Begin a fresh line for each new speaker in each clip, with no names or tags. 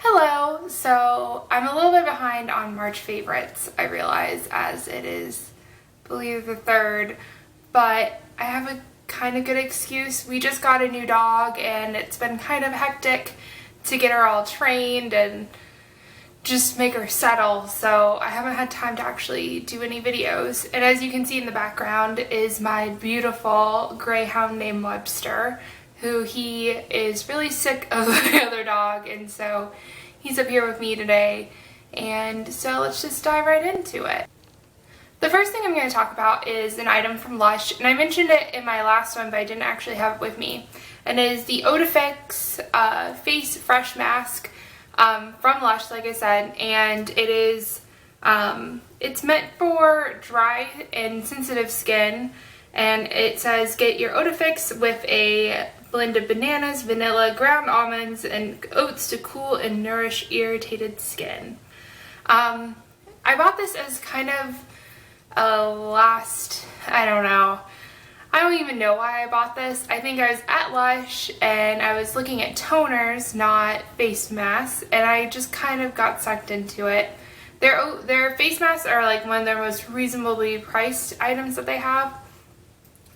Hello! So I'm a little bit behind on March favorites, I realize, as it is, I believe, the 3rd, but I have a kind of good excuse. We just got a new dog and it's been kind of hectic to get her all trained and just make her settle, so I haven't had time to actually do any videos. And as you can see in the background is my beautiful greyhound named Webster, who he is really sick of the other dog, and so he's up here with me today. And so let's just dive right into it. The first thing I'm going to talk about is an item from Lush, and I mentioned it in my last one, but I didn't actually have it with me, and it is the Oatifix Face Fresh Mask from Lush, like I said, and it is it's meant for dry and sensitive skin, and it says get your Oatifix with a blend of bananas, vanilla, ground almonds, and oats to cool and nourish irritated skin. I bought this as kind of a last, I don't even know why I bought this. I think I was at Lush and I was looking at toners, not face masks, and I just kind of got sucked into it. Their face masks are like one of their most reasonably priced items that they have.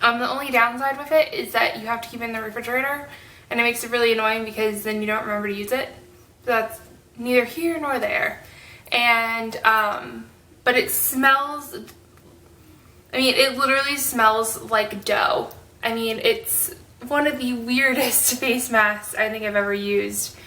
The only downside with it is that you have to keep it in the refrigerator, and it makes it really annoying because then you don't remember to use it. So that's neither here nor there. And but it smells, it literally smells like dough. It's one of the weirdest face masks I think I've ever used.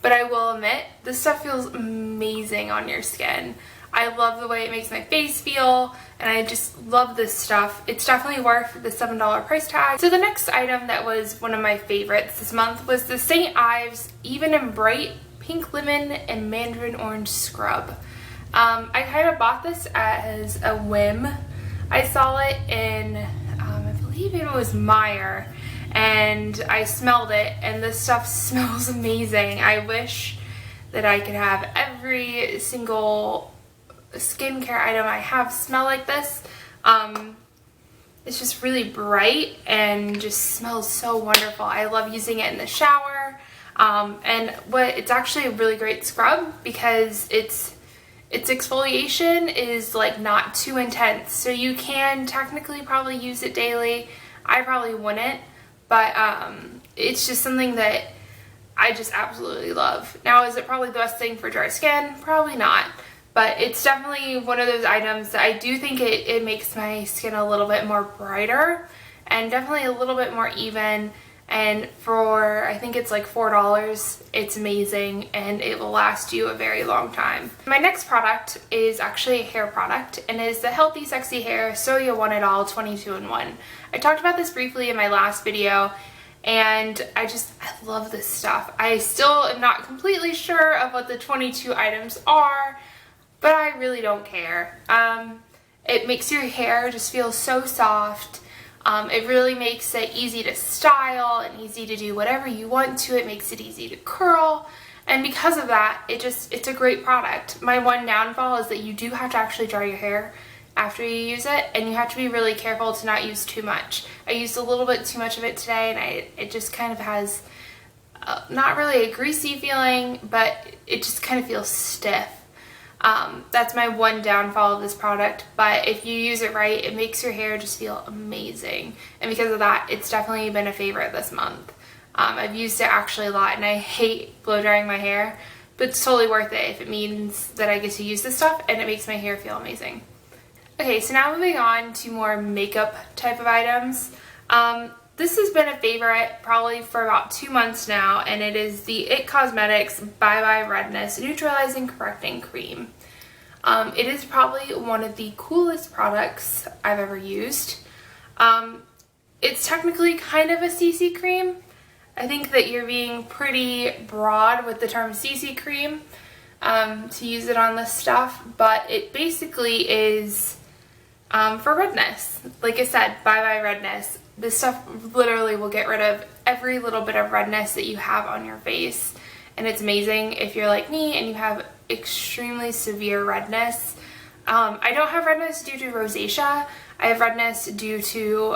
But I will admit, this stuff feels amazing on your skin. I love the way it makes my face feel, and I just love this stuff. It's definitely worth the $7 price tag. So the next item that was one of my favorites this month was the St. Ives Even and Bright Pink Lemon and Mandarin Orange Scrub. I kind of bought this as a whim. I saw it in, I believe it was Meyer, and I smelled it, and this stuff smells amazing. I wish that I could have every single skincare item I have smell like this. It's just really bright and just smells so wonderful. I love using it in the shower, and it's actually a really great scrub because its exfoliation is like not too intense, so you can technically probably use it daily. I probably wouldn't, but it's just something that I just absolutely love. Now, is it probably the best thing for dry skin? Probably not, but it's definitely one of those items that I do think it makes my skin a little bit more brighter and definitely a little bit more even. And for, I think it's like $4, it's amazing and it will last you a very long time. My next product is actually a hair product, and is the Healthy Sexy Hair Soya One It All 22-in-1. I talked about this briefly in my last video, and I love this stuff. I still am not completely sure of what the 22 items are, but I really don't care. It makes your hair just feel so soft. It really makes it easy to style and easy to do whatever you want to. It makes it easy to curl, and because of that, it's a great product. My one downfall is that you do have to actually dry your hair after you use it, and you have to be really careful to not use too much. I used a little bit too much of it today, and it just kind of has not really a greasy feeling, but it just kind of feels stiff. That's my one downfall of this product, but if you use it right, it makes your hair just feel amazing, and because of that, it's definitely been a favorite this month. I've used it actually a lot, and I hate blow drying my hair, but it's totally worth it if it means that I get to use this stuff and it makes my hair feel amazing. Okay, so now moving on to more makeup type of items. This has been a favorite probably for about 2 months now, and it is the IT Cosmetics Bye Bye Redness Neutralizing Correcting Cream. It is probably one of the coolest products I've ever used. It's technically kind of a CC cream. I think that you're being pretty broad with the term CC cream to use it on this stuff, but it basically is for redness. Like I said, Bye Bye Redness. This stuff literally will get rid of every little bit of redness that you have on your face, and it's amazing if you're like me and you have extremely severe redness. I don't have redness due to rosacea. I have redness due to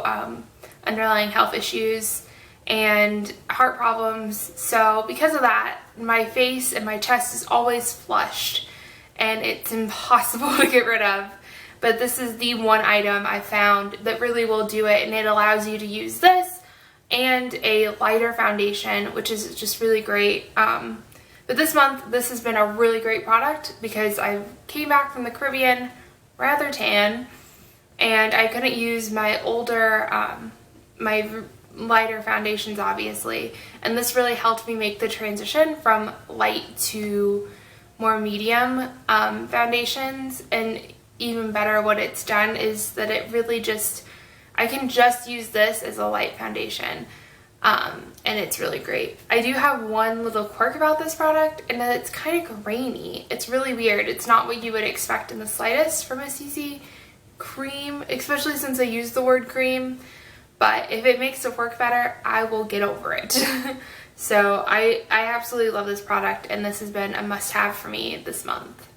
underlying health issues, and heart problems. So because of that, my face and my chest is always flushed and it's impossible to get rid of. But this is the one item I found that really will do it, and it allows you to use this and a lighter foundation, which is just really great. But this month, this has been a really great product because I came back from the Caribbean rather tan, and I couldn't use my older, my lighter foundations, obviously. And this really helped me make the transition from light to more medium foundations. And even better, what it's done is that it really just, I can just use this as a light foundation. And it's really great. I do have one little quirk about this product, and that it's kind of grainy. It's really weird. It's not what you would expect in the slightest from a CC cream, especially since I use the word cream. But if it makes it work better, I will get over it. So I absolutely love this product, and this has been a must-have for me this month.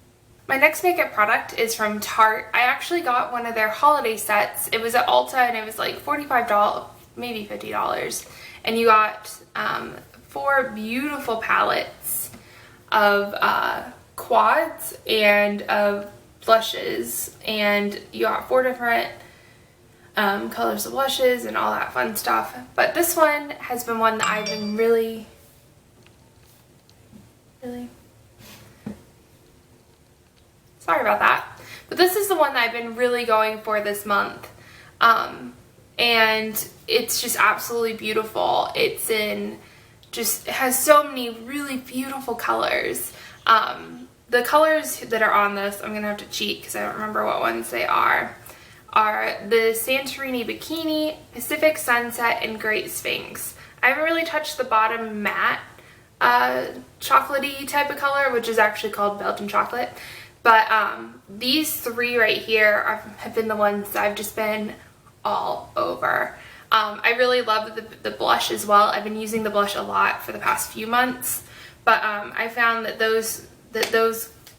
My next makeup product is from Tarte. I actually got one of their holiday sets. It was at Ulta, and it was like $45, maybe $50. And you got 4 beautiful palettes of quads and of blushes, and you got 4 different colors of blushes and all that fun stuff. But this one has been one that I've been really sorry about that. But this is the one that I've been really going for this month. And it's just absolutely beautiful. It's in just, it has so many really beautiful colors. The colors that are on this, I'm gonna have to cheat because I don't remember what ones they are the Santorini Bikini, Pacific Sunset, and Great Sphynx. I haven't really touched the bottom matte chocolatey type of color, which is actually called Belgian chocolate. But these 3 right here have been the ones I've just been all over. I really love the blush as well. I've been using the blush a lot for the past few months, but I found that those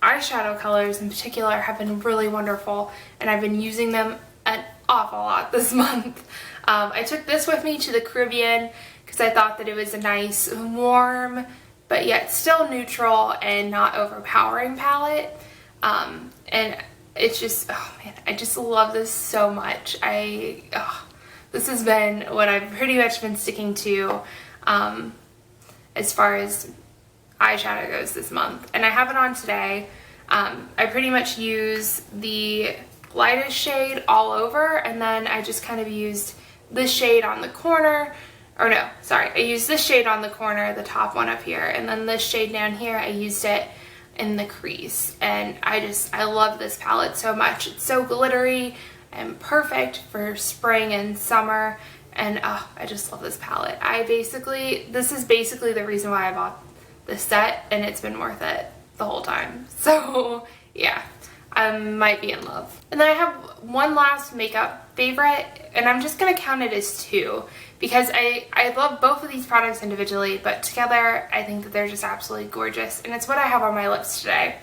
eyeshadow colors in particular have been really wonderful, and I've been using them an awful lot this month. I took this with me to the Caribbean because I thought that it was a nice, warm, but yet still neutral and not overpowering palette. And it's just, oh man, I just love this so much. This has been what I've pretty much been sticking to as far as eyeshadow goes this month. And I have it on today. I pretty much use the lightest shade all over, and then I just kind of used this shade on the corner, or no, sorry, I used this shade on the corner, the top one up here, and then this shade down here, I used it in the crease. And I love this palette so much. It's so glittery and perfect for spring and summer, and I just love this palette. This is basically the reason why I bought this set, and it's been worth it the whole time. So yeah, I might be in love. And then I have one last makeup favorite, and I'm just gonna count it as 2 because I love both of these products individually, but together I think that they're just absolutely gorgeous, and it's what I have on my lips today.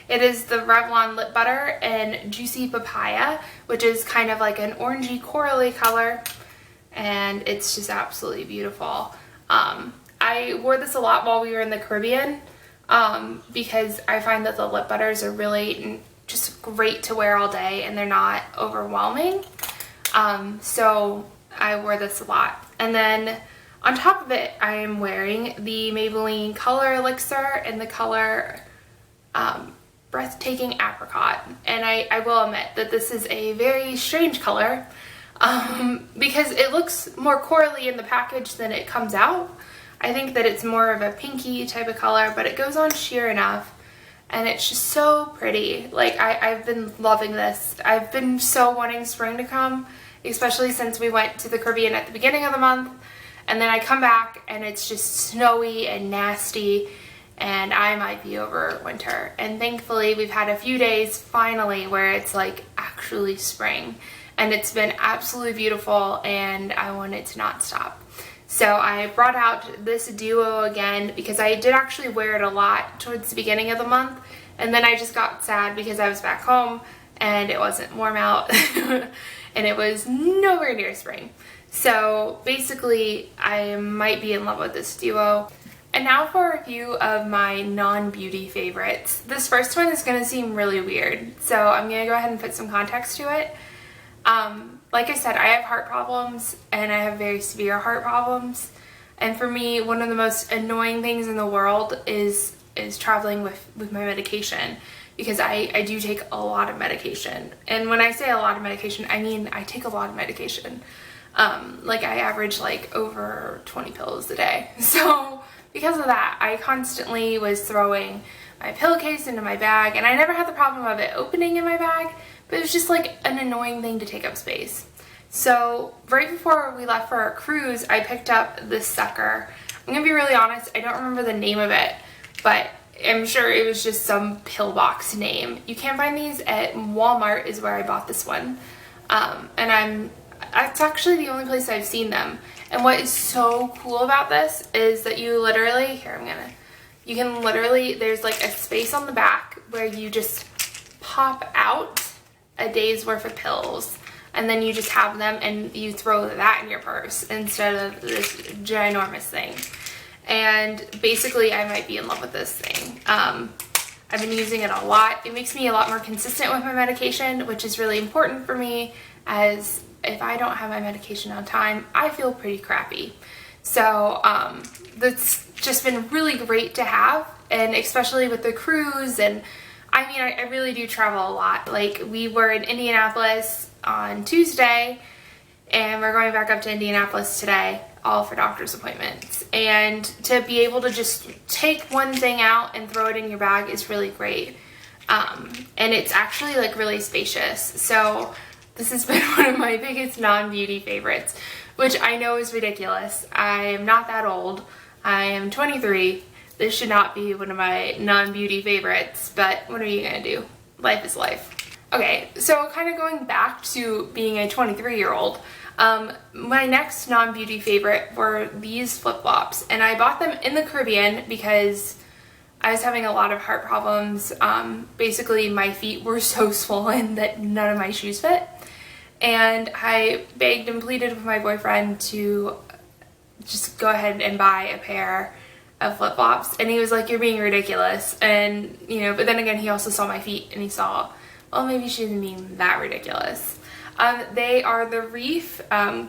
It is the Revlon Lip Butter in Juicy Papaya, which is kind of like an orangey corally color, and it's just absolutely beautiful. I wore this a lot while we were in the Caribbean because I find that the lip butters are really just great to wear all day, and they're not overwhelming. So I wore this a lot. And then on top of it, I am wearing the Maybelline Color Elixir in the color Breathtaking Apricot. And I will admit that this is a very strange color because it looks more corally in the package than it comes out. I think that it's more of a pinky type of color, but it goes on sheer enough, and it's just so pretty. Like, I've been loving this. I've been so wanting spring to come, especially since we went to the Caribbean at the beginning of the month, and then I come back and it's just snowy and nasty, and I might be over winter. And thankfully we've had a few days finally where it's like actually spring, and it's been absolutely beautiful, and I want it to not stop. So I brought out this duo again because I did actually wear it a lot towards the beginning of the month, and then I just got sad because I was back home and it wasn't warm out and it was nowhere near spring. So basically, I might be in love with this duo. And now for a few of my non-beauty favorites. This first one is going to seem really weird, so I'm going to go ahead and put some context to it. Like I said, I have heart problems, and I have very severe heart problems. And for me, one of the most annoying things in the world is traveling with my medication, because I do take a lot of medication. And when I say a lot of medication, I mean I take a lot of medication. Like I average like over 20 pills a day. So because of that, I constantly was throwing my pillowcase into my bag, and I never had the problem of it opening in my bag, but it was just like an annoying thing to take up space. So right before we left for our cruise, I picked up this sucker. I'm gonna be really honest, I don't remember the name of it, but I'm sure it was just some pillbox name. You can find these at Walmart is where I bought this one. And that's actually the only place I've seen them. And what is so cool about this is that you literally, you can literally, there's like a space on the back where you just pop out a day's worth of pills, and then you just have them and you throw that in your purse instead of this ginormous thing. And basically I might be in love with this thing. I've been using it a lot. It makes me a lot more consistent with my medication, which is really important for me, as if I don't have my medication on time, I feel pretty crappy. So that's just been really great to have, and especially with the cruise. And I mean, I really do travel a lot. Like, we were in Indianapolis on Tuesday, and we're going back up to Indianapolis today, all for doctor's appointments. And to be able to just take one thing out and throw it in your bag is really great. And it's actually like really spacious. So this has been one of my biggest non-beauty favorites, which I know is ridiculous. I am not that old. I am 23. This should not be one of my non-beauty favorites, but what are you gonna do? Life is life. Okay, so kind of going back to being a 23-year-old, my next non-beauty favorite were these flip-flops, and I bought them in the Caribbean because I was having a lot of heart problems. Basically, my feet were so swollen that none of my shoes fit. And I begged and pleaded with my boyfriend to just go ahead and buy a pair of flip-flops. And he was like, "You're being ridiculous." And, you know, but then again, he also saw my feet and he saw, well, maybe she isn't being that ridiculous. They are the Reef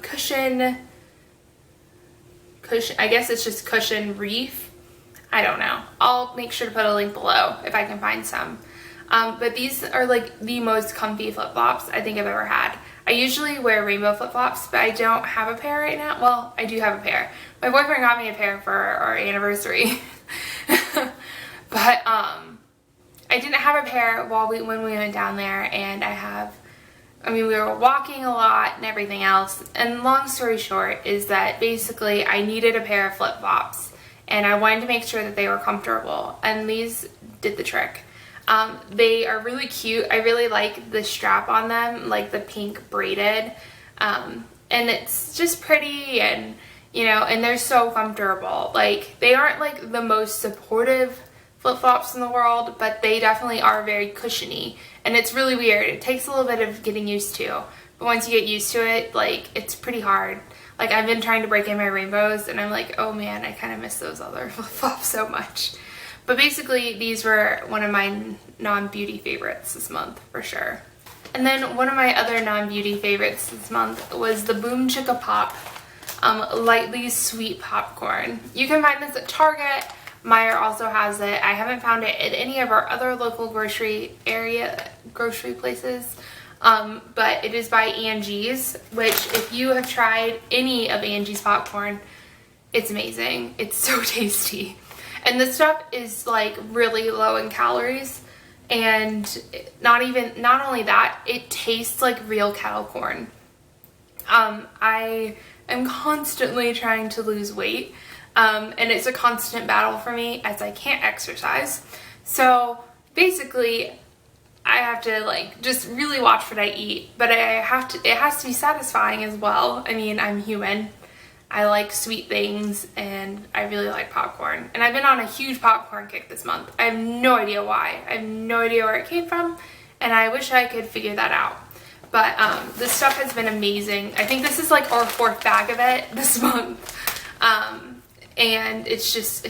cushion, I guess it's just cushion Reef. I don't know. I'll make sure to put a link below if I can find some. But these are like the most comfy flip-flops I think I've ever had. I usually wear rainbow flip-flops, but I don't have a pair right now. Well, I do have a pair. My boyfriend got me a pair for our anniversary. But I didn't have a pair when we went down there, and we were walking a lot and everything else. And long story short is that basically I needed a pair of flip-flops, and I wanted to make sure that they were comfortable, and these did the trick. They are really cute. I really like the strap on them, like the pink braided, and it's just pretty, and you know, and they're so comfortable. Like, they aren't like the most supportive flip-flops in the world, but they definitely are very cushiony, and it's really weird. It takes a little bit of getting used to, but once you get used to it, like, it's pretty hard. Like, I've been trying to break in my rainbows, and I'm like, oh man, I kind of miss those other flip-flops so much. But basically, these were one of my non-beauty favorites this month, for sure. And then one of my other non-beauty favorites this month was the Boom Chicka Pop Lightly Sweet Popcorn. You can find this at Target. Meyer also has it. I haven't found it at any of our other local grocery places. But it is by Angie's, which if you have tried any of Angie's popcorn, it's amazing. It's so tasty. And this stuff is like really low in calories, and not only that, it tastes like real kettle corn. I am constantly trying to lose weight, and it's a constant battle for me as I can't exercise. So basically, I have to like just really watch what I eat, but it has to be satisfying as well. I mean, I'm human. I like sweet things, and I really like popcorn. And I've been on a huge popcorn kick this month. I have no idea why. I have no idea where it came from, and I wish I could figure that out. But this stuff has been amazing. I think this is like our 4th bag of it this month. And it's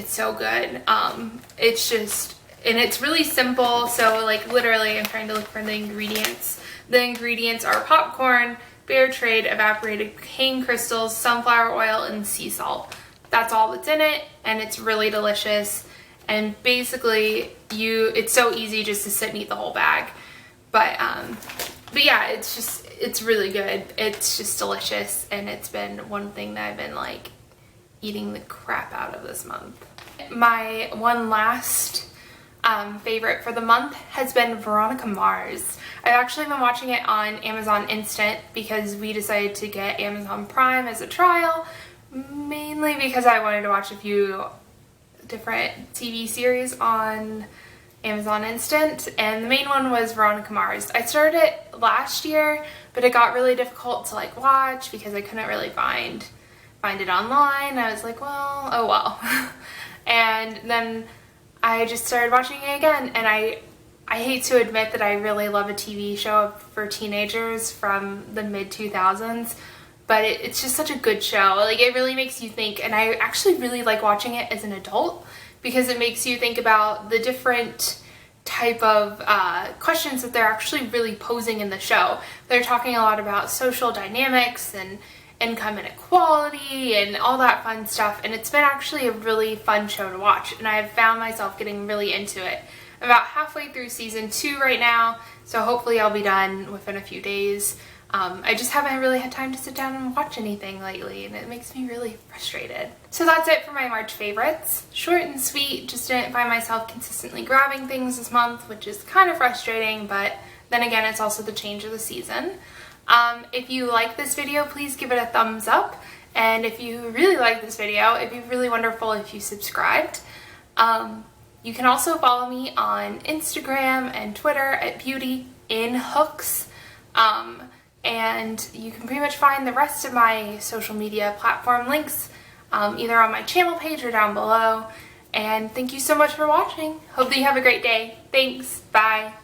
so good. And it's really simple. So like literally I'm trying to look for the ingredients. The ingredients are popcorn, bare trade, evaporated cane crystals, sunflower oil, and sea salt. That's all that's in it, and it's really delicious. And basically it's so easy just to sit and eat the whole bag. But yeah, it's really good. It's just delicious, and it's been one thing that I've been like eating the crap out of this month. My one last favorite for the month has been Veronica Mars. I've actually been watching it on Amazon Instant because we decided to get Amazon Prime as a trial, mainly because I wanted to watch a few different TV series on Amazon Instant, and the main one was Veronica Mars. I started it last year, but it got really difficult to like watch because I couldn't really find it online. I was like, well, oh well. And then I just started watching it again, and I hate to admit that I really love a TV show for teenagers from the mid-2000s, but it's just such a good show. Like, it really makes you think, and I actually really like watching it as an adult because it makes you think about the different type of questions that they're actually really posing in the show. They're talking a lot about social dynamics and income inequality and all that fun stuff, and it's been actually a really fun show to watch, and I've found myself getting really into it. I'm about halfway through season 2 right now, so hopefully I'll be done within a few days. I just haven't really had time to sit down and watch anything lately, and it makes me really frustrated. So that's it for my March favorites. Short and sweet, just didn't find myself consistently grabbing things this month, which is kind of frustrating, but then again, it's also the change of the season. If you like this video, please give it a thumbs up, and if you really like this video, it'd be really wonderful if you subscribed. You can also follow me on Instagram and Twitter at beautyinhooks. And you can pretty much find the rest of my social media platform links either on my channel page or down below. And thank you so much for watching. Hope that you have a great day. Thanks. Bye.